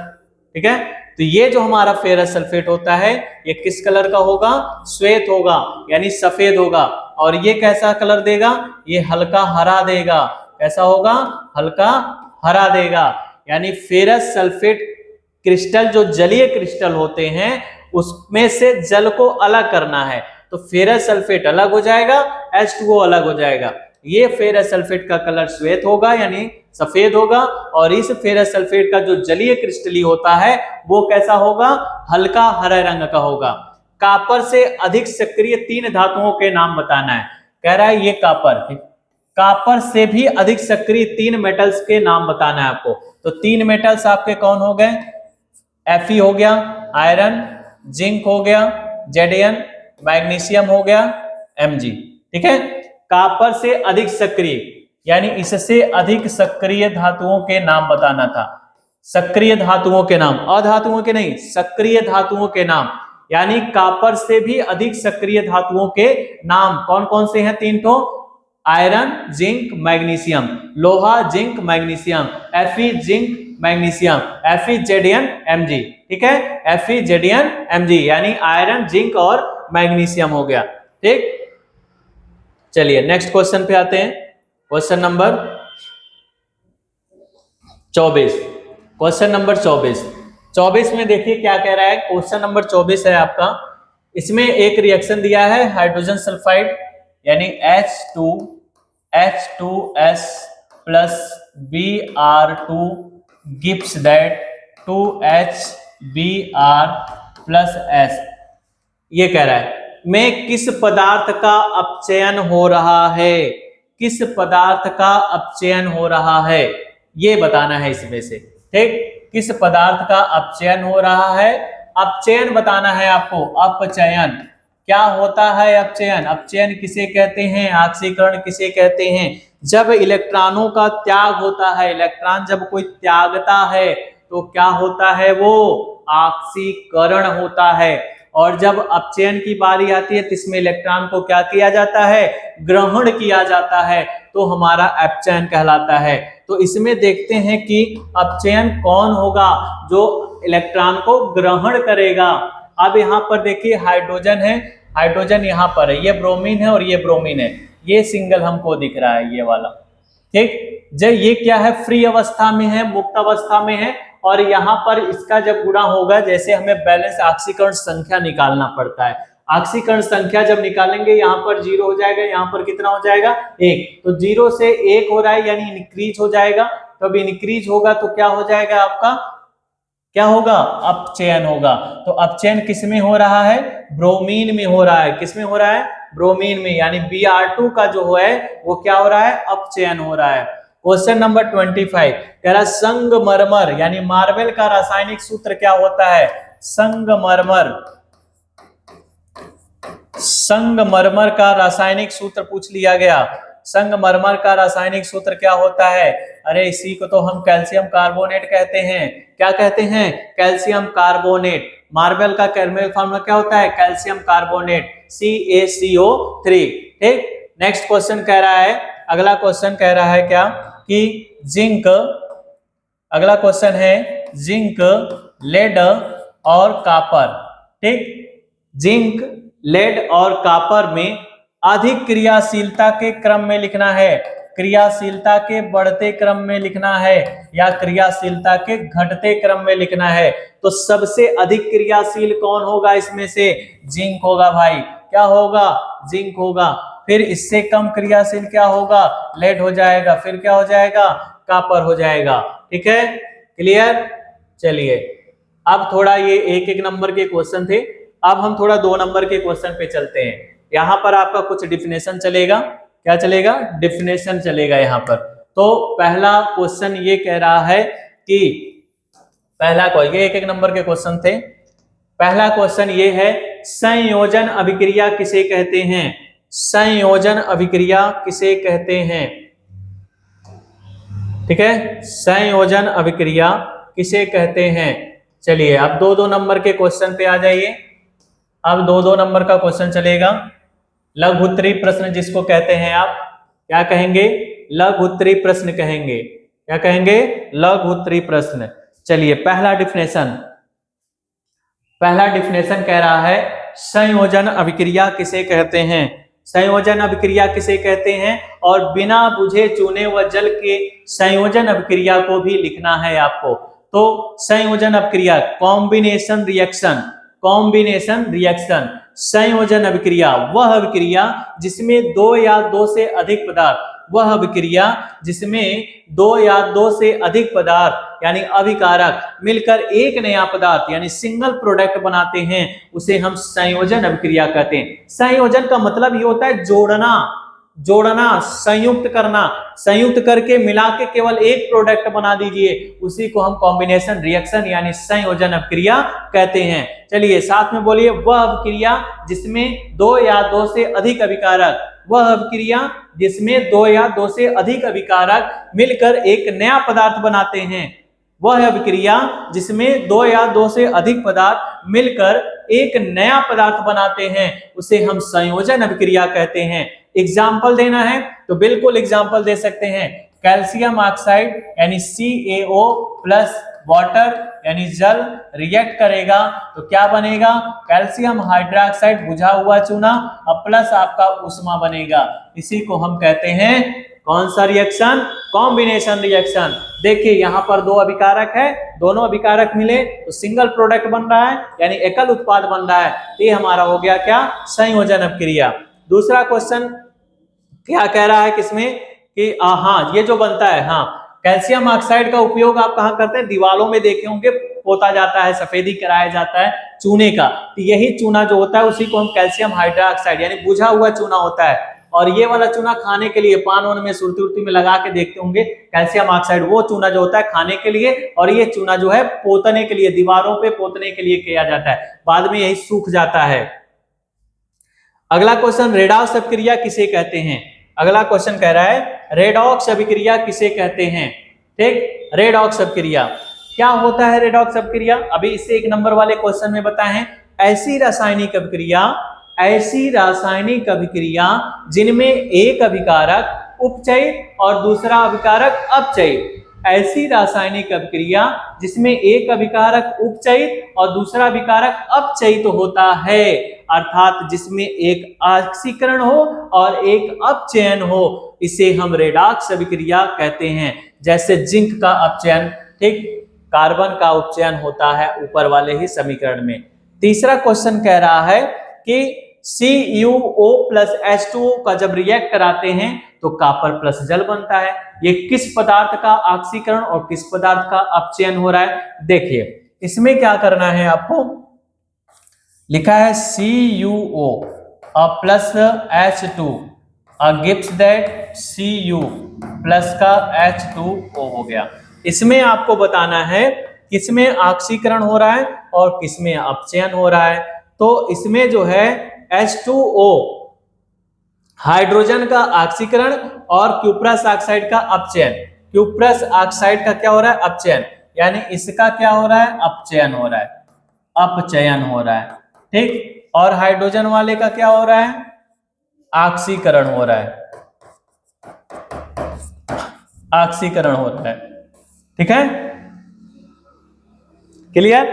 ठीक है। तो ये जो हमारा फेरस सल्फेट होता है, ये किस कलर का होगा, श्वेत होगा, यानी सफेद होगा। और ये कैसा कलर देगा, ये हल्का हरा देगा। कैसा होगा, हल्का हरा देगा। यानी फेरस सल्फेट क्रिस्टल जो जलीय क्रिस्टल होते हैं उसमें से जल को अलग करना है, तो फेरस सल्फेट अलग हो जाएगा, H2O अलग हो जाएगा। ये फेरस सल्फेट का कलर श्वेत होगा, यानी सफेद होगा, और इस फेरस सल्फेट का जो जलीय क्रिस्टली होता है वो कैसा होगा, हल्का हरे रंग का होगा। कॉपर से अधिक सक्रिय 3 धातुओं के नाम बताना है। कह रहा है ये कॉपर से भी अधिक सक्रिय 3 मेटल्स के नाम बताना है आपको। तो 3 मेटल्स आपके कौन हो गए, Fe हो गया, आयरन, जिंक हो गया, Zn, मैग्नीशियम हो गया, Mg, ठीक है। कॉपर से अधिक सक्रिय, यानी इससे अधिक सक्रिय धातुओं के नाम बताना था। सक्रिय धातुओं के नाम, अधातुओं के नहीं, सक्रिय धातुओं के नाम, यानी कॉपर से भी अधिक सक्रिय धातुओं के नाम कौन कौन से हैं, 3 ठो, आयरन, जिंक, मैग्नीशियम, लोहा, zinc, magnesium, Fe, zinc, magnesium, Fe, Zn, Mg, ठीक है, Fe, Zn, Mg, यानी आयरन, जिंक और मैग्नीशियम हो गया, ठीक। चलिए नेक्स्ट क्वेश्चन पे आते हैं, क्वेश्चन नंबर 24। क्वेश्चन नंबर 24 में देखिए क्या कह रहा है, क्वेश्चन नंबर 24 है आपका। इसमें एक रिएक्शन दिया है हाइड्रोजन सल्फाइड, यानी H2S plus Br2 gives that 2HBr plus S। ये कह रहा है में किस पदार्थ का अपचयन हो रहा है, किस पदार्थ का अपचयन हो रहा है, ये बताना है इसमें से, ठीक। किस पदार्थ का अपचयन हो रहा है, अपचयन बताना है आपको। अपचयन क्या होता है, अपचयन, अपचयन किसे कहते हैं, ऑक्सीकरण किसे कहते हैं, जब इलेक्ट्रॉनों का त्याग होता है, इलेक्ट्रॉन जब कोई त्यागता है तो क्या होता है, वो ऑक्सीकरण होता है। और जब अपचयन की बारी आती है तो इसमें इलेक्ट्रॉन को क्या किया जाता है, ग्रहण किया जाता है, तो हमारा अपचयन कहलाता है। तो इसमें देखते हैं कि अपचयन कौन होगा, जो इलेक्ट्रॉन को ग्रहण करेगा। अब यहाँ पर देखिए हाइड्रोजन है, हाइड्रोजन यहाँ पर है, ये ब्रोमीन है और ये ब्रोमीन है, ये सिंगल हमको दिख रहा है, ये वाला, ठीक। जब ये क्या है, फ्री अवस्था में है, मुक्त अवस्था में है, और यहाँ पर इसका जब गुणा होगा, जैसे हमें बैलेंस ऑक्सीकरण संख्या निकालना पड़ता है, ऑक्सीकरण संख्या जब निकालेंगे यहाँ पर 0 हो जाएगा, यहाँ पर कितना हो जाएगा 1, तो 0 से 1 हो रहा है यानी इंक्रीज हो जाएगा। तो अब इंक्रीज होगा तो क्या हो जाएगा आपका, क्या होगा, अपचयन होगा। तो अपचयन किसमें हो रहा है, ब्रोमीन में हो रहा है, किसमें हो रहा है, ब्रोमीन में, यानी Br2 का जो है वो क्या हो रहा है, अपचयन हो रहा है। क्वेश्चन नंबर 25 कह रहा है संगमरमर यानी मार्बल का रासायनिक सूत्र क्या होता है, संगमरमर, संगमरमर का रासायनिक सूत्र पूछ लिया गया। संगमरमर का रासायनिक सूत्र क्या होता है, अरे इसी को तो हम कैल्शियम कार्बोनेट कहते हैं। क्या कहते हैं, कैल्शियम कार्बोनेट। मार्बल का केमिकल फॉर्मूला क्या होता है, कैल्शियम कार्बोनेट, CaCO3, ठीक। नेक्स्ट क्वेश्चन कह रहा है, अगला क्वेश्चन कह रहा है क्या कि जिंक, अगला क्वेश्चन है जिंक, लेड और कापर, ठीक। जिंक, लेड और कापर में अधिक क्रियाशीलता के क्रम में लिखना है, क्रियाशीलता के बढ़ते क्रम में लिखना है या क्रियाशीलता के घटते क्रम में लिखना है। तो सबसे अधिक क्रियाशील कौन होगा इसमें से, जिंक होगा भाई, क्या होगा, जिंक होगा। फिर इससे कम क्रियाशील क्या होगा, लेड हो जाएगा, फिर क्या हो जाएगा, कापर हो जाएगा, ठीक है, क्लियर। चलिए अब थोड़ा ये एक एक नंबर के क्वेश्चन थे, अब हम थोड़ा 2 नंबर के क्वेश्चन पे चलते हैं। यहाँ पर आपका कुछ डिफिनेशन चलेगा, क्या चलेगा, डिफिनेशन चलेगा यहाँ पर। तो पहला क्वेश्चन ये कह रहा है कि पहला क्वेश्चन, ये एक एक नंबर के क्वेश्चन थे। पहला क्वेश्चन ये है, संयोजन अभिक्रिया किसे कहते हैं, संयोजन अभिक्रिया किसे कहते हैं, ठीक है, संयोजन अभिक्रिया किसे कहते हैं। चलिए अब 2-2 नंबर के क्वेश्चन पे आ जाइए। अब 2-2 नंबर का क्वेश्चन चलेगा, लघुत्तरी प्रश्न जिसको कहते हैं, आप क्या कहेंगे, लघुत्तरी प्रश्न कहेंगे, क्या कहेंगे, लघुत्तरी प्रश्न। चलिए पहला डिफिनेशन कह रहा है, संयोजन अभिक्रिया किसे कहते हैं, संयोजन अभिक्रिया किसे कहते हैं, और बिना बुझे चूने व जल के संयोजन अभिक्रिया को भी लिखना है आपको। तो संयोजन अभिक्रिया, कॉम्बिनेशन रिएक्शन, कॉम्बिनेशन रिएक्शन, संयोजन अभिक्रिया वह अभिक्रिया जिसमें 2 या 2 से अधिक पदार्थ, वह अभिक्रिया जिसमें 2 या 2 से अधिक पदार्थ यानी अभिकारक मिलकर एक नया पदार्थ यानी सिंगल प्रोडक्ट बनाते हैं, उसे हम संयोजन अभिक्रिया कहते हैं। संयोजन का मतलब ये होता है जोड़ना, जोड़ना, संयुक्त करना, संयुक्त करके मिला के केवल एक प्रोडक्ट बना दीजिए, उसी को हम कॉम्बिनेशन रिएक्शन यानी संयोजन अभिक्रिया कहते हैं। चलिए साथ में बोलिए, वह अभिक्रिया जिसमें 2 या 2 से अधिक अभिकारक, वह अभिक्रिया जिसमें 2 या 2 से अधिक अभिकारक मिलकर एक नया पदार्थ बनाते हैं, वह अभिक्रिया जिसमें 2 या 2 से अधिक पदार्थ मिलकर एक नया पदार्थ बनाते हैं, उसे हम संयोजन अभिक्रिया कहते हैं। एग्जाम्पल देना है तो बिल्कुल एग्जाम्पल दे सकते हैं, कैल्शियम ऑक्साइड यानी CaO प्लस वाटर यानी जल रिएक्ट करेगा तो क्या बनेगा, कैल्शियम हाइड्रोक्साइड बुझा हुआ चूना और प्लस आपका उष्मा बनेगा। इसी को हम कहते हैं कौन सा रिएक्शन, कॉम्बिनेशन रिएक्शन। देखिए यहाँ पर 2 अभिकारक है, दोनों अभिकारक मिले तो सिंगल प्रोडक्ट बन रहा है यानी एकल उत्पाद बन रहा है, ये हमारा हो गया क्या, संयोजन अभिक्रिया। दूसरा क्वेश्चन क्या कह रहा है किसमें कि हाँ ये जो बनता है, हाँ कैल्शियम ऑक्साइड का उपयोग आप कहाँ करते हैं, दीवारों में देखे होंगे, पोता जाता है, सफेदी कराया जाता है चूने का, तो यही चूना जो होता है उसी को हम कैल्शियम हाइड्रोक्साइड यानी बुझा हुआ चूना होता है। और ये वाला चूना खाने के लिए पान वान में सुरती उर्ती में लगा के देखते होंगे, कैल्शियम ऑक्साइड वो चूना जो होता है खाने के लिए, और ये चूना जो है पोतने के लिए, दीवारों पे पोतने के लिए किया जाता है, बाद में यही सूख जाता है। अगला क्वेश्चन, रेडॉक्स अभिक्रिया किसे कहते हैं, अगला क्वेश्चन कह रहा है रेडॉक्स अभिक्रिया किसे कहते हैं, ठीक, रेडॉक्स अभिक्रिया। क्या होता है रेडॉक्स अभिक्रिया? अभी इससे एक नंबर वाले क्वेश्चन में बताए हैं, ऐसी रासायनिक अभिक्रिया जिनमें एक अभिकारक उपचयित और दूसरा अभिकारक अपचयित। ऐसी रासायनिक अभिक्रिया जिसमें एक अभिकारक उपचयित और दूसरा अभिकारक अपचयित होता है, अर्थात जिसमें एक ऑक्सीकरण हो और एक अपचयन हो, इसे हम रेडॉक्स अभिक्रिया कहते हैं। जैसे जिंक का अपचयन, ठीक, कार्बन का उपचयन होता है ऊपर वाले ही समीकरण में। तीसरा क्वेश्चन कह रहा है कि CuO प्लस H2O का जब रिएक्ट कराते हैं तो कॉपर प्लस जल बनता है। ये किस पदार्थ का ऑक्सीकरण और किस पदार्थ का अपचयन हो रहा है? देखिए इसमें क्या करना है आपको, लिखा है CuO plus H2 gives that Cu plus का H2O हो गया। इसमें आपको बताना है किसमें ऑक्सीकरण हो रहा है और किसमें अपचयन हो रहा है। तो इसमें जो है H2O हाइड्रोजन का ऑक्सीकरण और क्यूप्रस ऑक्साइड का अपचयन। क्यूप्रस ऑक्साइड का क्या हो रहा है? अपचयन, यानी इसका क्या हो रहा है? अपचयन हो रहा है, अपचयन हो रहा है, ठीक। और हाइड्रोजन वाले का क्या हो रहा है? ऑक्सीकरण हो रहा है, ऑक्सीकरण हो रहा है, ठीक है, क्लियर?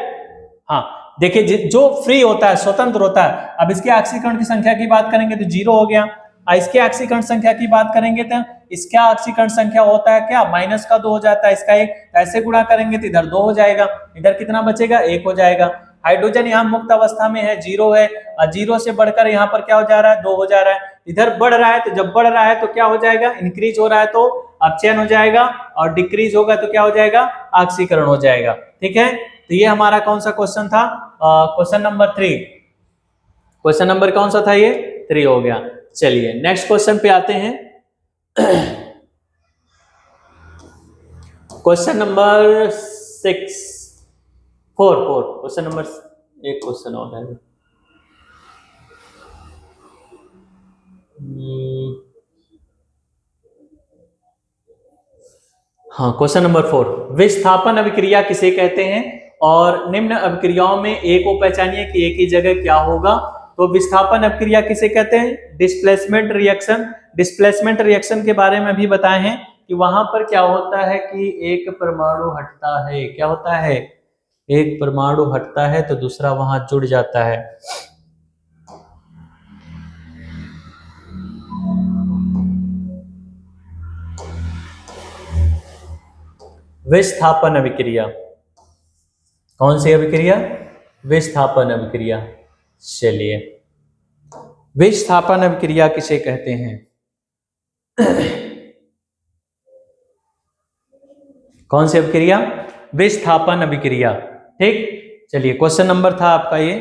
हाँ, देखिए जो फ्री होता है, स्वतंत्र होता है, अब इसके ऑक्सीकरण की संख्या की बात करेंगे तो 0 हो गया। इसके ऑक्सीकरण संख्या की बात करेंगे तो इसका ऑक्सीकरण संख्या होता है क्या? माइनस का 2 हो जाता है, इसका 1, ऐसे गुणा करेंगे तो इधर 2 हो जाएगा, इधर कितना बचेगा? 1 हो जाएगा। हाइड्रोजन यहाँ मुक्त अवस्था में है, 0 है, और 0 से बढ़कर यहाँ पर क्या हो जा रहा है? 2 हो जा रहा है। इधर बढ़ रहा है, तो जब बढ़ रहा है तो क्या हो जाएगा? इंक्रीज हो रहा है तो अपचयन हो जाएगा, और डिक्रीज होगा तो क्या हो जाएगा? ऑक्सीकरण हो जाएगा, ठीक है। तो ये हमारा कौन सा क्वेश्चन था? Question number 3। क्वेश्चन नंबर कौन सा था? ये 3 हो गया। चलिए नेक्स्ट क्वेश्चन पे आते हैं। क्वेश्चन नंबर 4 क्वेश्चन नंबर, एक क्वेश्चन और है। हाँ, क्वेश्चन नंबर 4, विस्थापन अभिक्रिया किसे कहते हैं? और निम्न अभिक्रियाओं में एक को पहचानिए कि एक ही जगह क्या होगा। तो विस्थापन अभिक्रिया किसे कहते हैं? Displacement reaction. डिस्प्लेसमेंट रिएक्शन के बारे में भी बताए हैं कि वहां पर क्या होता है कि एक परमाणु हटता है, क्या होता है? एक परमाणु हटता है तो दूसरा वहां जुड़ जाता है। विस्थापन अभिक्रिया, कौन सी अभिक्रिया? विस्थापन अभिक्रिया। चलिए, विस्थापन अभिक्रिया किसे कहते हैं? कौन सी अभिक्रिया? विस्थापन अभिक्रिया, ठीक। चलिए क्वेश्चन नंबर था आपका ये